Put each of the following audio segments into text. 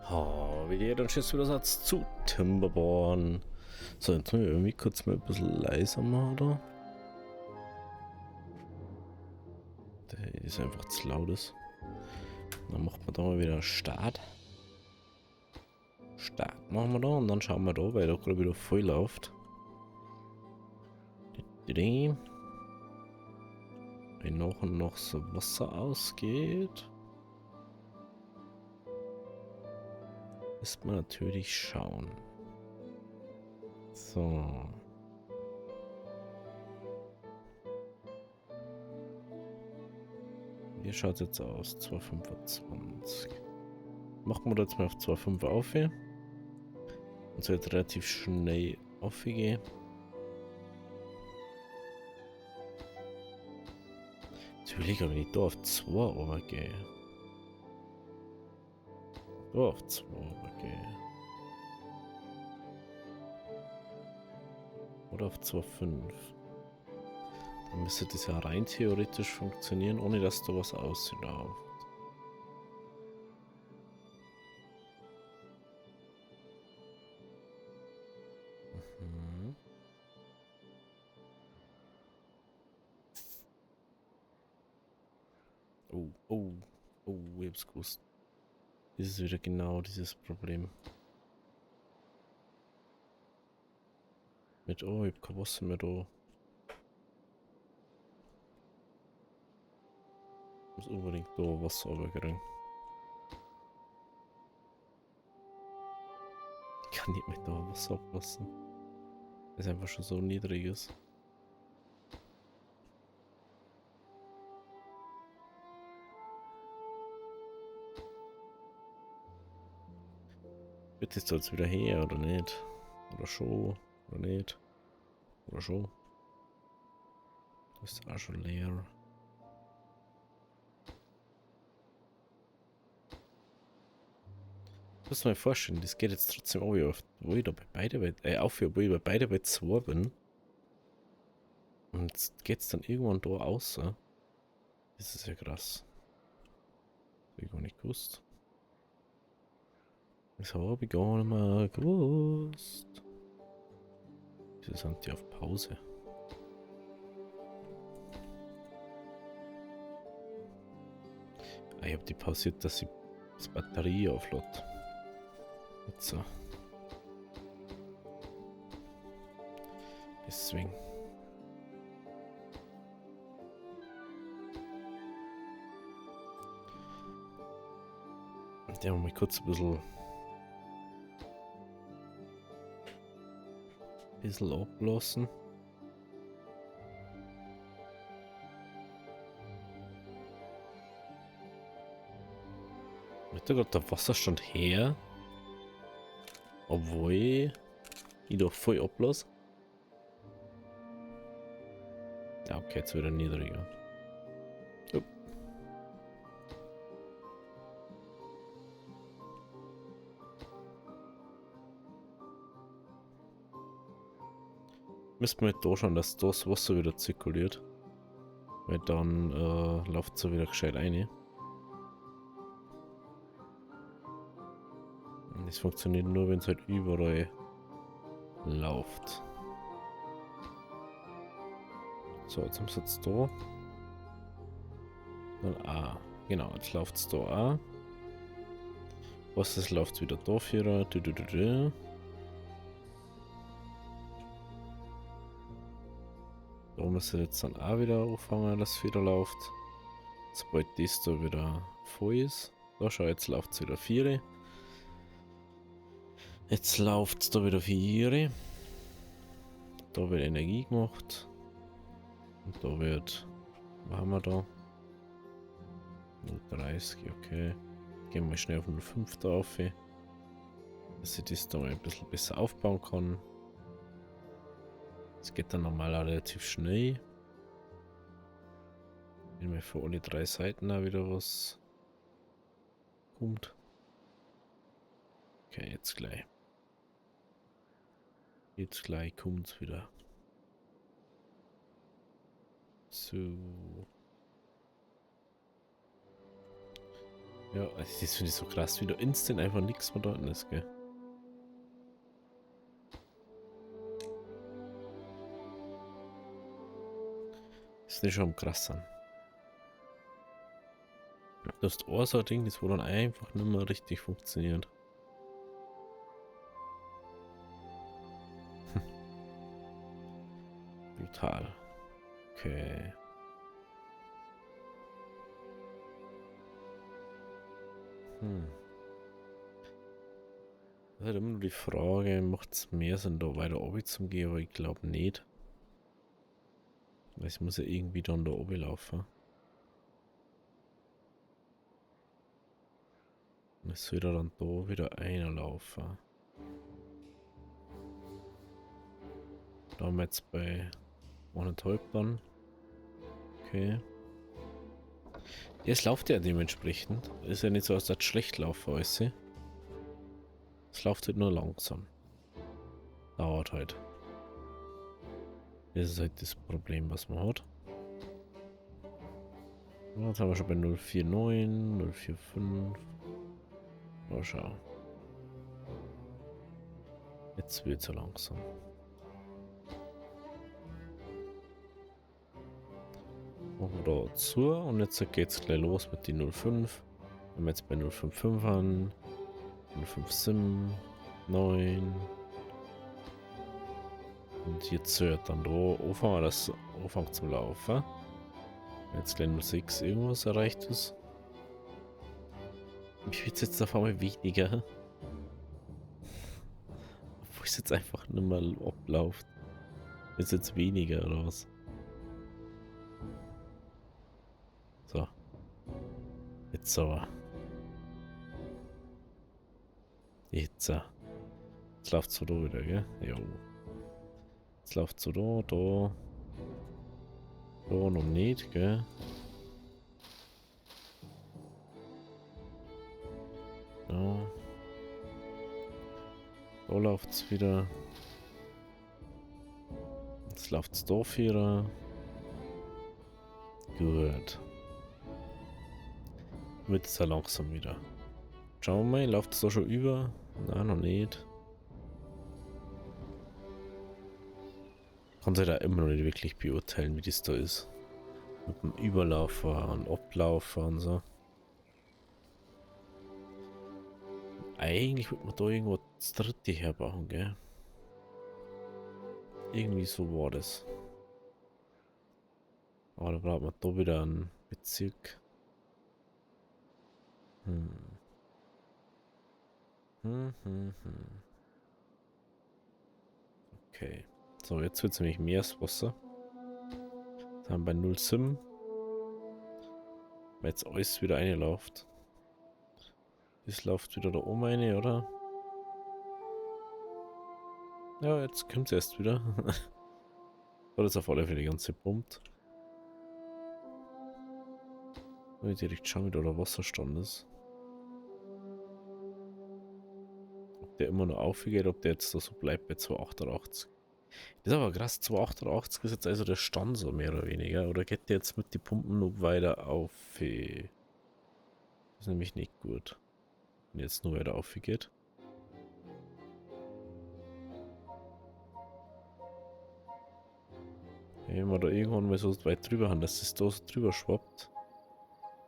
Oh, wie der dann schon wieder Satz zu Timberborn. So, jetzt müssen wir irgendwie kurz mal ein bisschen leiser machen, oder? Der ist einfach zu laut. Dann macht man da mal wieder Start. Start machen wir da und dann schauen wir da, weil da gerade wieder voll läuft. Wenn nachher noch so Wasser ausgeht, müssen wir natürlich schauen. So. Wie schaut es jetzt aus? 2,25. Machen wir da jetzt mal auf 2,5 auf. Und so jetzt relativ schnell aufgehen. Jetzt will ich aber nicht da auf 2 runtergehen. Da auf 2 runtergehen. Oder auf 2,5. Dann müsste das ja rein theoretisch funktionieren, ohne dass da was auslauft. Mhm. Ich hab's gewusst. Das ist wieder genau dieses Problem. Mit, ich hab kein Wasser mehr da. Ich muss unbedingt da Wasser runterkriegen. Ich kann nicht mehr da Wasser ablassen. Weil es einfach schon so niedrig ist. Wird das da jetzt wieder her oder nicht? Oder schon? Oder nicht? Oder schon? Das ist auch schon leer. Ich muss mir vorstellen, das geht jetzt trotzdem auch auf, wo ich da bei beide wo ich bei beide bei 2 bin. Und jetzt geht's dann irgendwann da raus. Das ist ja krass. Das hab ich gar nicht gewusst. Das habe ich gar nicht mehr gewusst. Wieso sind die auf Pause? Ich habe die pausiert, dass sie das Batterie auflädt. Jetzt so. Deswegen. Der mal kurz ein bisschen ablassen. Wird da gerade der Wasserstand her? Obwohl ich doch voll ablasse. Ja, okay, jetzt wieder niedriger. Oh. Müssen wir halt da schauen, dass das Wasser wieder zirkuliert. Weil dann läuft es ja wieder gescheit rein. Und das funktioniert nur, wenn es halt überall läuft. So, jetzt haben wir es jetzt da. Dann genau, jetzt läuft es da auch. Was das läuft wieder da für. Da müsste jetzt dann auch wieder anfangen, dass es wieder läuft. Sobald das da wieder voll ist. Da schau, jetzt läuft es wieder 4. Jetzt läuft es da wieder 4. Da wird Energie gemacht. Und da wird. Was haben wir da? 0,30, okay. Gehen wir schnell auf 0,5 da auf. Dass ich das da mal ein bisschen besser aufbauen kann. Das geht dann normal auch relativ schnell. Wenn mir für alle 3 Seiten auch wieder was kommt. Okay, jetzt gleich. Jetzt gleich kommt es wieder. So. Ja, das finde ich so krass, wie du instant einfach nichts mehr dort ist, gell? Das ist nicht schon krass an. Du hast auch so ein Ding, das wo dann einfach nicht mehr richtig funktioniert. Brutal. Okay. Das ist halt immer nur die Frage, macht es mehr Sinn, da weiter oben zu gehen, aber ich glaube nicht. Weil es muss ja irgendwie dann da oben laufen. Und es soll dann da wieder einlaufen. Da haben wir jetzt bei 1,5 dann. Okay. Ja, es läuft ja dementsprechend. Ist ja nicht so, als das schlecht laufen alles. Es läuft halt nur langsam. Dauert halt. Das ist halt das Problem, was man hat. Ja, jetzt haben wir schon bei 0,49, 0,45. Mal schauen. Jetzt wird es so langsam. Machen wir da zu und jetzt geht's gleich los mit den 0,5. Wenn wir jetzt bei 0,55 an, 0,57, 9. Und jetzt hört dann da anfangen, das anfängt zum Laufen. Wenn jetzt gleich 0,6 irgendwas erreicht ist. Ich will jetzt auf einmal weniger. Obwohl es jetzt einfach nicht mehr abläuft. Ist jetzt weniger oder was? So. Jetzt aber. Jetzt. Jetzt läuft es so da wieder, gell? Jo. Jetzt läuft es so da. Da noch nicht, gell? Ja. Da läuft es wieder. Jetzt läuft es da wieder. Gut. Wird es ja langsam wieder. Schauen wir mal, läuft es da schon über? Nein, noch nicht. Kann sich da immer noch nicht wirklich beurteilen, wie das da ist. Mit dem Überlaufer und Ablaufer und so. Eigentlich würde man da irgendwo das dritte herbauen, gell? Irgendwie so war das. Aber da braucht man da wieder einen Bezirk. Okay. So, jetzt wird es nämlich Meereswasser. Jetzt haben wir bei 0,7. Weil jetzt alles wieder reinläuft. Das läuft wieder da oben rein, oder? Ja, jetzt kommt es erst wieder. Hat jetzt auf alle Fälle die ganze pumpt. Wenn ich direkt schauen, wie da der Wasserstand ist. Ob der immer noch aufgeht, ob der jetzt da so bleibt bei 2,88. Das ist aber krass, 2,88 ist jetzt also der Stand so mehr oder weniger. Oder geht der jetzt mit den Pumpen noch weiter auf? Das ist nämlich nicht gut. Wenn jetzt nur weiter aufgeht. Wenn wir da irgendwann mal so weit drüber haben, dass es da so drüber schwappt,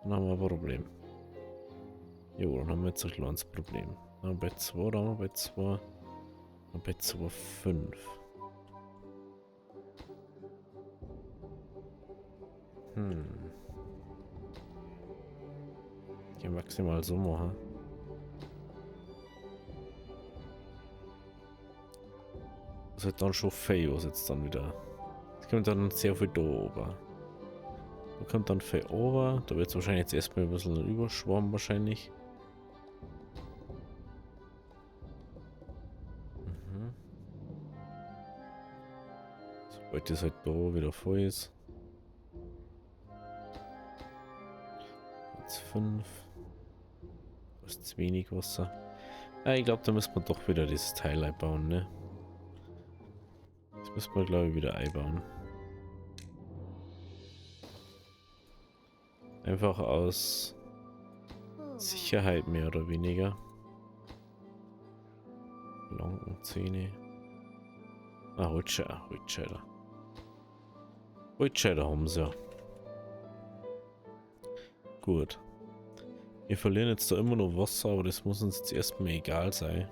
dann haben wir ein Problem. Jo, dann haben wir jetzt ein kleines Problem. Dann haben wir bei 2, dann haben wir bei 2, dann bei 2,5. Ich kann maximal so machen. Das wird dann schon Feo jetzt dann wieder. Es kommt dann sehr viel da oben. Da kommt dann Feo over. Da wird es wahrscheinlich jetzt erstmal ein bisschen überschwommen wahrscheinlich. Sobald das halt da wieder voll ist. Jetzt 5. Das ist zu wenig Wasser. Ja, ich glaube, da müssen wir doch wieder dieses Teil einbauen, ne? Das müssen wir, glaube ich, wieder einbauen. Einfach aus Sicherheit mehr oder weniger. Lankenzähne. Ah, Holzscheider. Holzscheider haben sie ja. Gut. Wir verlieren jetzt da immer noch Wasser, aber das muss uns jetzt erstmal egal sein.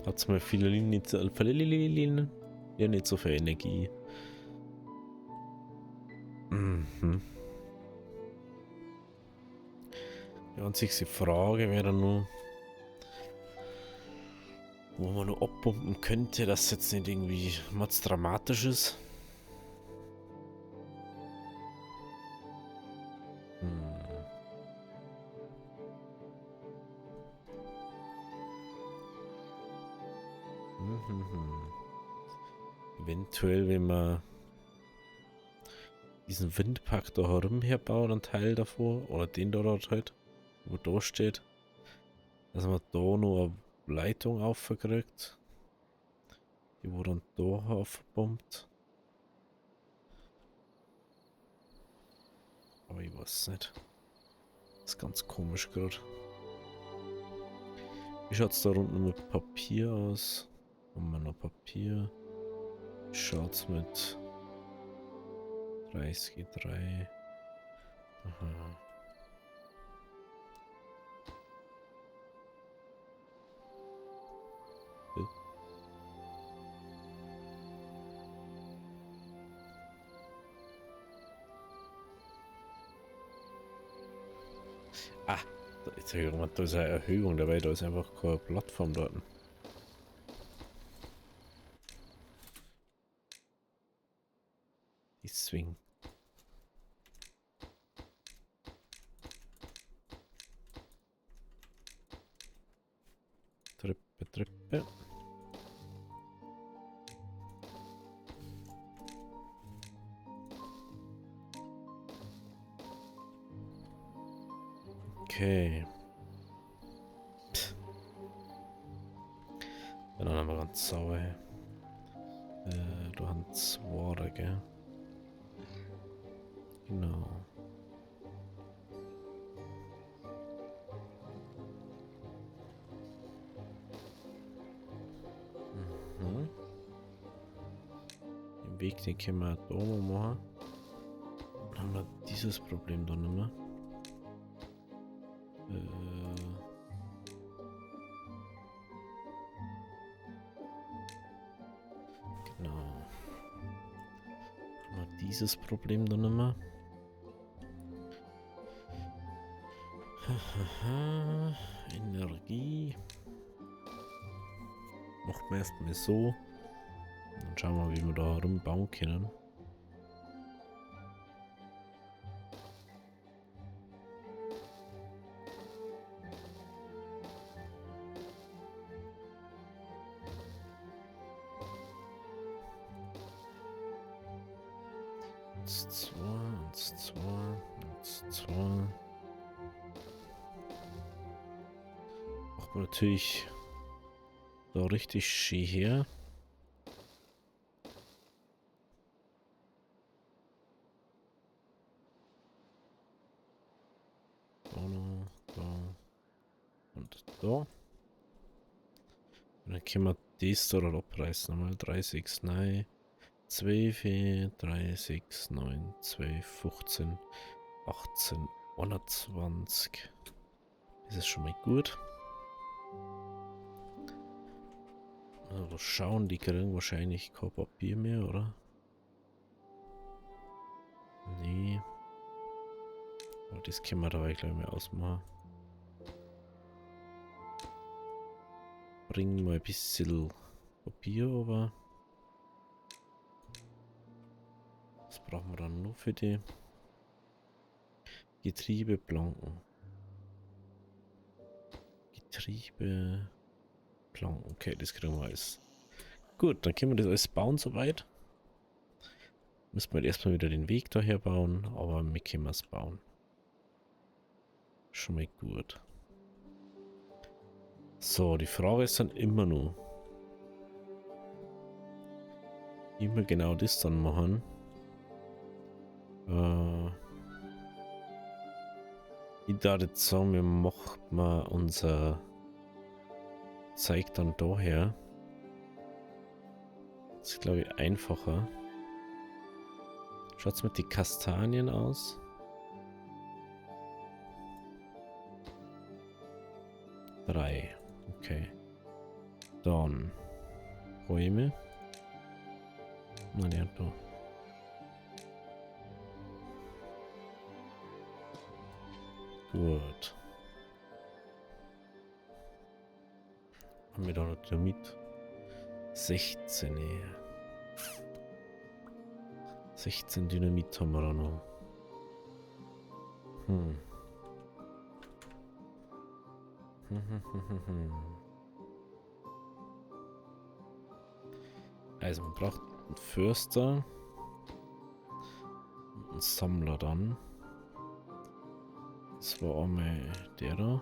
Hat's mal viele Linien, ja nicht so viel Energie. Mhm. Die einzigste Frage wäre dann nur, wo man nur abpumpen könnte, dass jetzt nicht irgendwie was Dramatisches. Eventuell, wenn man diesen Windpark da herum herbauen, einen Teil davor, oder den da dort halt, wo da steht, dass man da nur eine Leitung aufkriegt, die wo dann da aufpumpt. Aber ich weiß nicht. Das ist ganz komisch gerade. Wie schaut es da unten mit Papier aus? Haben wir noch Papier? Wie schaut es mit 30G3? Aha. Ah, jetzt habe ich gemeint, da ist eine Erhöhung dabei, da ist einfach keine Plattform dort. Deswegen. Treppe. Okay. Dann haben wir ganz sauer. Du hast zwei, gell? Genau. Mhm. Den Weg, den können wir da machen. Dann haben wir dieses Problem da nicht mehr. Genau. Haben wir dieses Problem da nicht mehr. Energie. Machen wir erstmal so. Dann schauen wir, wie wir da rumbauen können. Zwei. Machen wir natürlich da richtig schön her. Da und da. Und dann können wir das da abreißen. Nochmal 3, 6, 9, 12, 3, 6, 9, 12, 15, 18, 21. Das ist schon mal gut. Also schauen, die kriegen wahrscheinlich kein Papier mehr, oder? Nee. Aber das können wir da gleich mal ausmachen. Bringen mal ein bisschen Papier, aber was brauchen wir dann nur für die Getriebeplanken? Getriebeplanken, okay, das kriegen wir alles. Gut, dann können wir das alles bauen soweit. Müssen wir erstmal wieder den Weg daher bauen, aber wir können es bauen. Schon mal gut. So, die Frage ist dann immer nur, wie wir genau das dann machen. Ich darf jetzt sagen, wir machen mal unser Zeug dann daher. Das ist, glaube ich, einfacher. Schaut's mit den Kastanien aus? Drei. Okay. Dann Bäume. Na, der da. Gut. Haben wir da noch Dynamit? 16, ey. 16 Dynamit haben wir da noch. Also man braucht einen Förster. Einen Sammler dann. Das war einmal der da.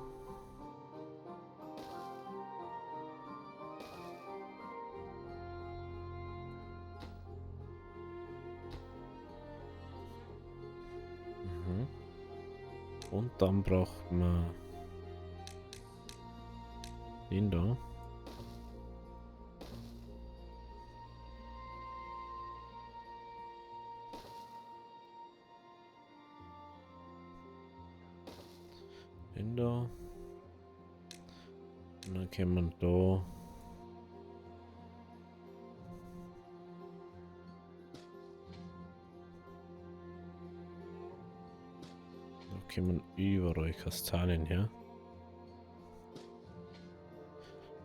Und dann braucht man den da. Den da. Und dann kann man da. Da kommen überall Kastanien her.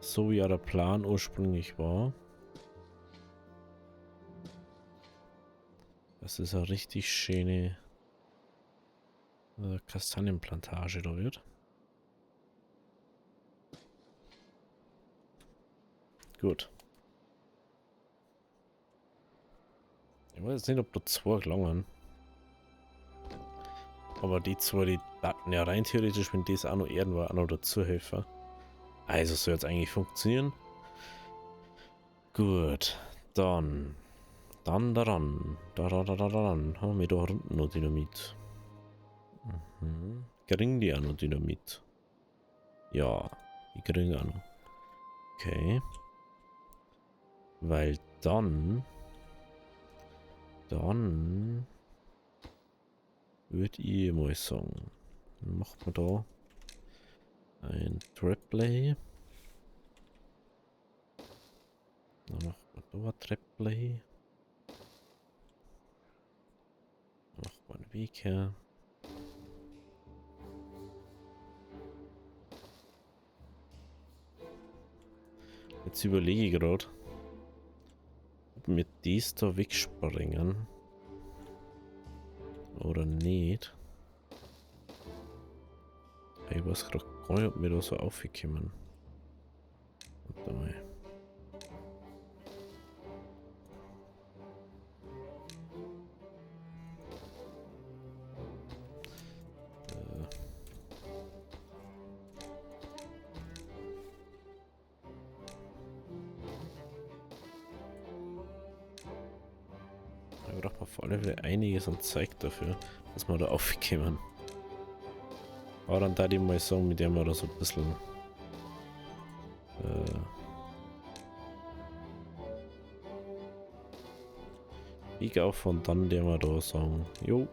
So wie ja der Plan ursprünglich war. Das ist eine richtig schöne Kastanienplantage da wird. Gut. Ich weiß nicht, ob da zwei gelangen. Aber die zwei, die daten ja rein theoretisch, wenn das auch noch Erden war, auch noch dazu helfen. Also soll jetzt eigentlich funktionieren. Gut. Dann haben wir da unten noch Dynamit. Kriegen die auch noch Dynamit? Ja, die kriegen auch noch. Okay. Weil dann würde ich mal sagen, macht man da ein Trapplay. Dann macht man da ein Trapplay. Dann macht man einen Weg her. Jetzt überlege ich gerade, ob wir dies da wegspringen oder nicht. Ich weiß gerade gar nicht, ob wir da so aufkommen. Warte mal. Da braucht man vor allem einiges an Zeug dafür, dass wir da aufkommen. Aber dann da die mal sagen, mit dem wir da so ein bisschen ich auf und dann der wir da sagen, jo,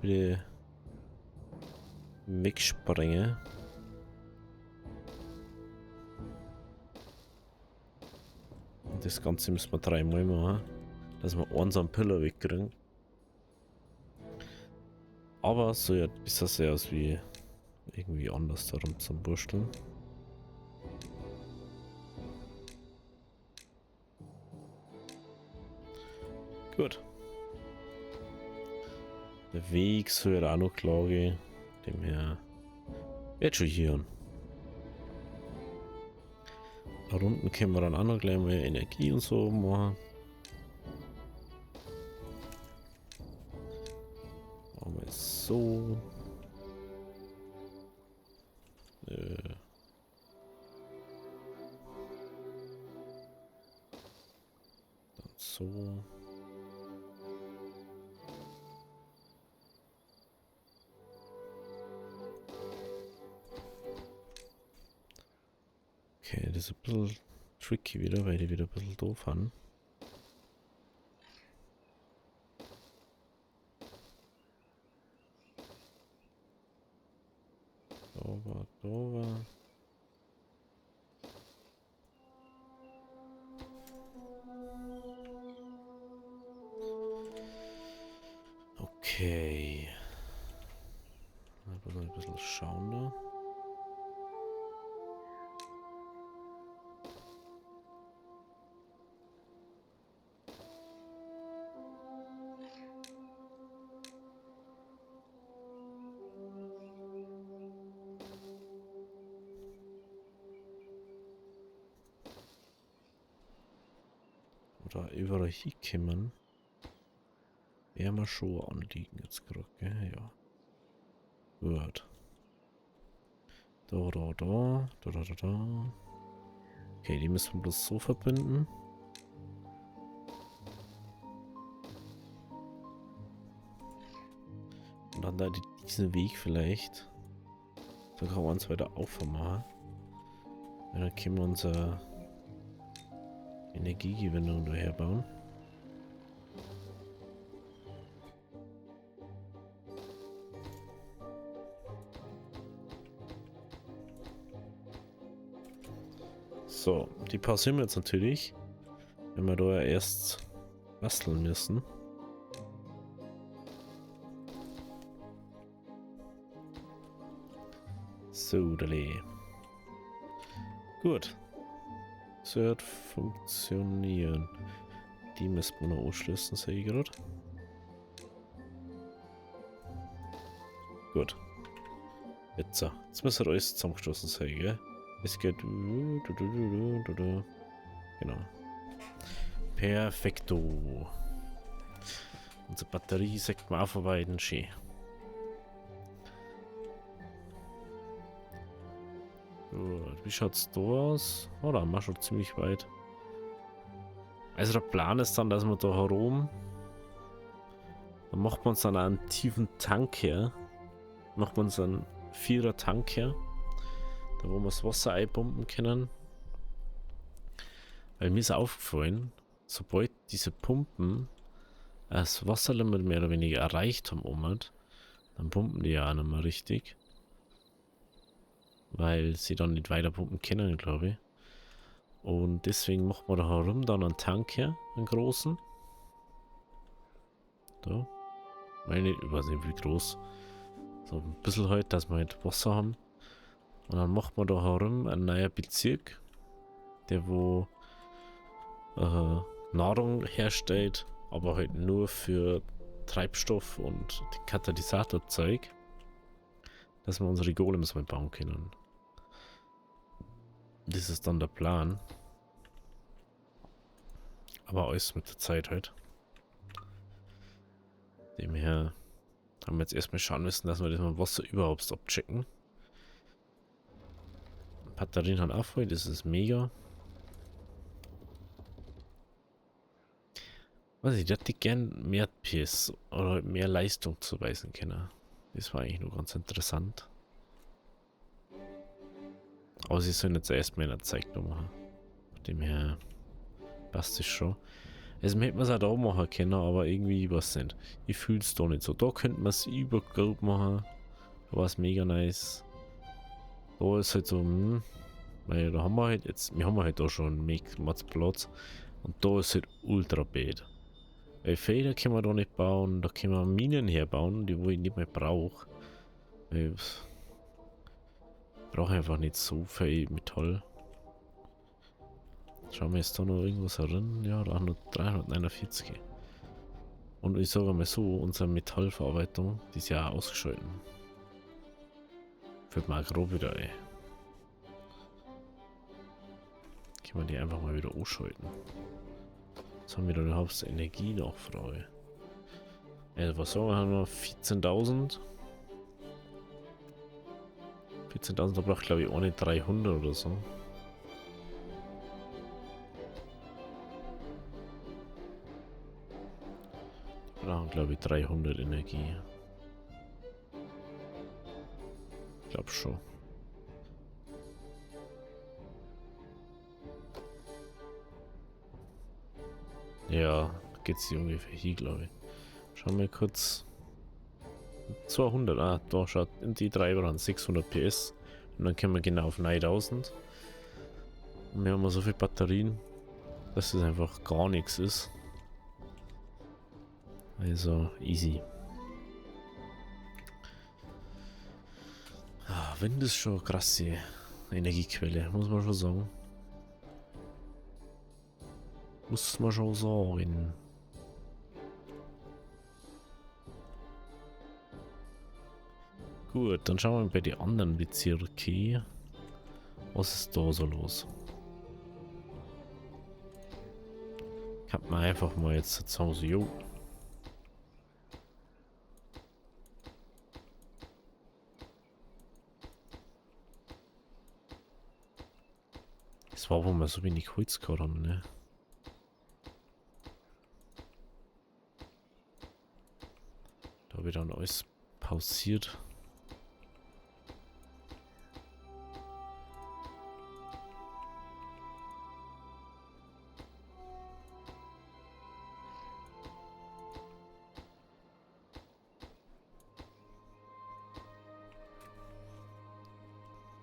bitte wegspringen. Und das Ganze müssen wir dreimal machen, dass wir einen Pillar wegkriegen. Aber so ja, ist das ja aus wie irgendwie anders darum zum Bursteln. Gut. Der Weg soll ja auch noch klar gehen. Dem her. Jetzt schon hier. Da unten können wir dann auch noch gleich mal Energie und so machen. Machen wir es so. Dann so. Okay, das ist ein bisschen tricky wieder, weil die wieder ein bisschen doof haben. Da war. Okay. Ein bisschen schauen da. Oder überall hinkommen. Wäre mal schon anliegen jetzt gerade, gell? Ja. Gut. Da. Okay, die müssen wir bloß so verbinden. Und dann da diesen Weg vielleicht. Da kann man uns weiter aufmachen. Und dann können wir unsere Energiegewinnung daher bauen. So, die pausieren wir jetzt natürlich, wenn wir da erst basteln müssen. So, dale. Gut. Das wird funktionieren. Die müssen wir noch anschließen, sehe ich gerade. Gut. Jetzt so. Jetzt müssen wir alles zusammengestoßen sein, gell? Es geht. Genau. Perfekto. Unsere Batterie sagt mal aufarbeiten, schön. Gut, wie schaut's da aus? Oh, da haben wir schon ziemlich weit. Also der Plan ist dann, dass wir da herum, dann macht man uns dann einen tiefen Tank her. Macht man uns einen 4er Tank her. Da wo wir das Wasser einpumpen können. Weil mir ist aufgefallen, sobald diese Pumpen das Wasserlimit mehr oder weniger erreicht haben, dann pumpen die ja auch nicht mehr richtig. Weil sie dann nicht weiter pumpen können, glaube ich. Und deswegen macht man da herum dann einen Tank her, einen großen. Da. Ich weiß nicht wie groß. So ein bisschen halt, dass wir halt Wasser haben. Und dann macht man da herum einen neuen Bezirk, der wo Nahrung herstellt, aber halt nur für Treibstoff und Katalysatorzeug, dass wir unsere Golems mal bauen können. Das ist dann der Plan. Aber alles mit der Zeit halt. Demher haben wir jetzt erstmal schauen müssen, dass wir das mit Wasser überhaupt abchecken. Batterien hat auch voll, das ist mega. Weiß ich, hätte gern mehr PS oder mehr Leistung zuweisen können. Das war eigentlich nur ganz interessant. Aber sie sollen jetzt erstmal in der Zeichnung machen. Von dem her passt es schon. Also hätte man es auch da machen können, aber irgendwie, was nicht. Ich fühle es da nicht so. Da könnte man es übergrob machen. Da war es mega nice. Da ist halt so, weil da haben wir halt jetzt, wir haben halt da schon mega Platz. Und da ist halt ultra bad. Weil Felder können wir da nicht bauen, da können wir Minen herbauen, die wo ich nicht mehr brauche. Weil ich brauche einfach nicht so viel Metall. Schauen wir jetzt da noch irgendwas herin. Ja, da haben wir 349. Und ich sage mal so, unsere Metallverarbeitung, die ist ja auch ausgeschalten. Fällt mir auch grob wieder ein. Können wir die einfach mal wieder ausschalten. Jetzt haben wir da überhaupt Energienachfrage. Also was sagen wir, haben wir 14.000. 14.000, da braucht glaube ich ohne 300 oder so. Brauchen glaube ich 300 Energie. Ich glaube schon. Ja, geht sie ungefähr hier, glaube ich. Schauen wir kurz. 200, da schaut die Treiber an, 600 PS. Und dann können wir genau auf 9000. Und wir haben so viele Batterien, dass es einfach gar nichts ist. Also easy. Wind ist schon eine krasse Energiequelle, muss man schon sagen. Muss man schon sagen. Gut, dann schauen wir bei den anderen Bezirken. Was ist da so los? Kann man einfach mal jetzt sagen, so, jo. Das war, wo wir so wenig Holz gehabt haben, ne? Da habe ich dann alles pausiert.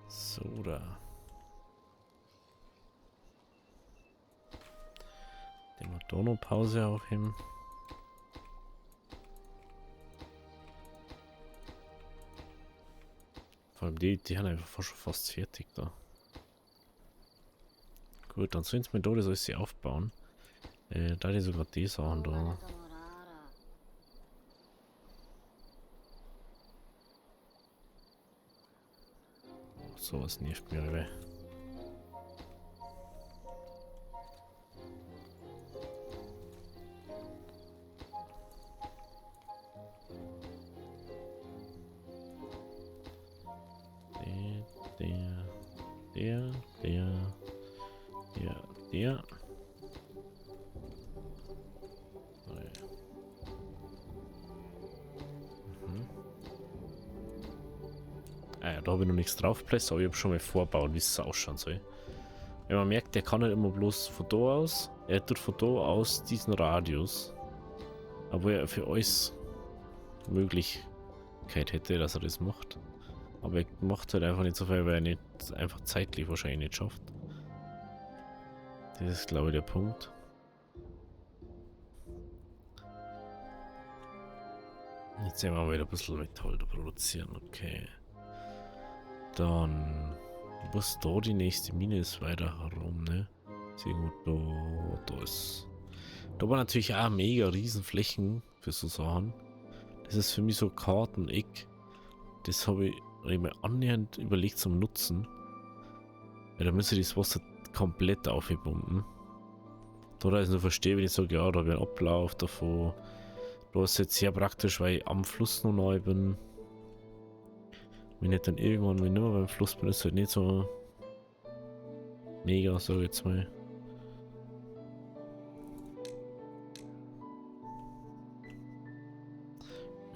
So, da. Den wir da noch Pause aufheben. Vor allem die haben einfach schon fast fertig da. Gut, dann sollen sie mir da das alles aufbauen. Da die sogar die Sachen da. Oh, sowas nervt mir alle. Der. Ja, da habe ich noch nichts draufgepresst, aber ich habe schon mal vorbauen, wie es ausschauen soll. Wenn man merkt, der kann nicht immer bloß von da aus, er tut von da aus diesen Radius. Aber er für alles Möglichkeit hätte, dass er das macht. Aber er macht halt einfach nicht so viel, weil er nicht einfach zeitlich wahrscheinlich nicht schafft. Das ist, glaube ich, der Punkt. Jetzt sehen wir mal wieder ein bisschen Metall produzieren, okay. Dann, was da die nächste Mine ist, weiter herum, ne? Ist irgendwo da ist. Da war natürlich auch mega riesen Flächen für so Sachen. Das ist für mich so Karteneck. Das habe ich mir annähernd überlegt zum Nutzen. Ja, da müsste ich das Wasser komplett aufpumpen. Da ist nur verstehe, wenn ich sage, ja, da habe ich einen Ablauf davon. Da ist jetzt sehr praktisch, weil ich am Fluss noch neu bin. Wenn ich dann irgendwann, wenn ich nicht mehr beim Fluss bin, ist es halt nicht so mega, sag ich jetzt mal.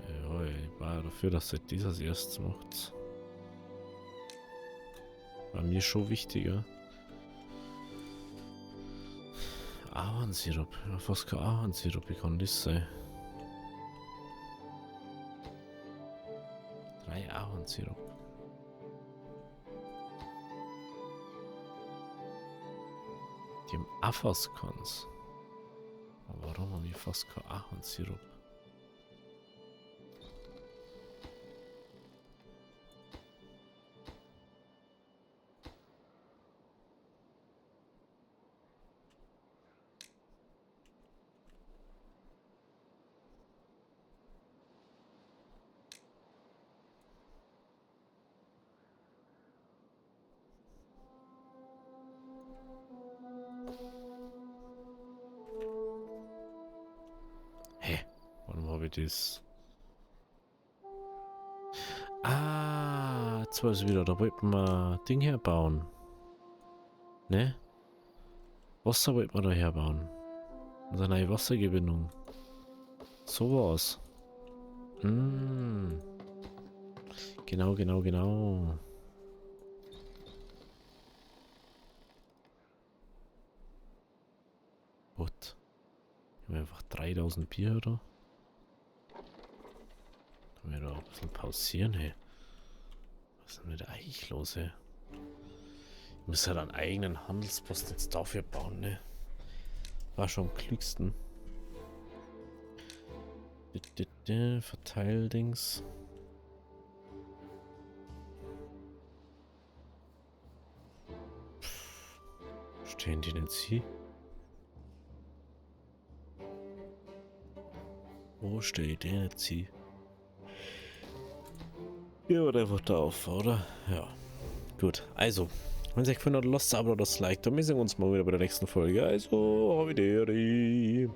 Ja, ich war dafür, dass ihr das als erstes macht. War mir schon wichtiger. Ahornsirup. Was kein Ahornsirup, wie kann das sein? 3 Ahornsirup. Die haben auch fast keins. Aber warum haben wir fast kein Ahornsirup? Warum habe ich das? Jetzt weiß ich wieder, da wollten wir Ding herbauen. Ne? Wasser wollten wir da herbauen. Und eine neue Wassergewinnung. So war's. Genau, genau, genau. Gut. Haben wir einfach 3000 Bier, oder? Können wir da ein bisschen pausieren, hey. Was ist denn mit eigentlich los, hey? Ich muss halt einen eigenen Handelsposten jetzt dafür bauen, ne? War schon am klügsten. Verteildings. Stehen die denn sie? Wo steht der jetzt sie? Ja, oder wird da auf, oder? Ja. Gut, also. Wenn es euch gefallen hat, lasst ein Abo oder das Like. Dann sehen wir uns mal wieder bei der nächsten Folge. Also, auf Wiedersehen.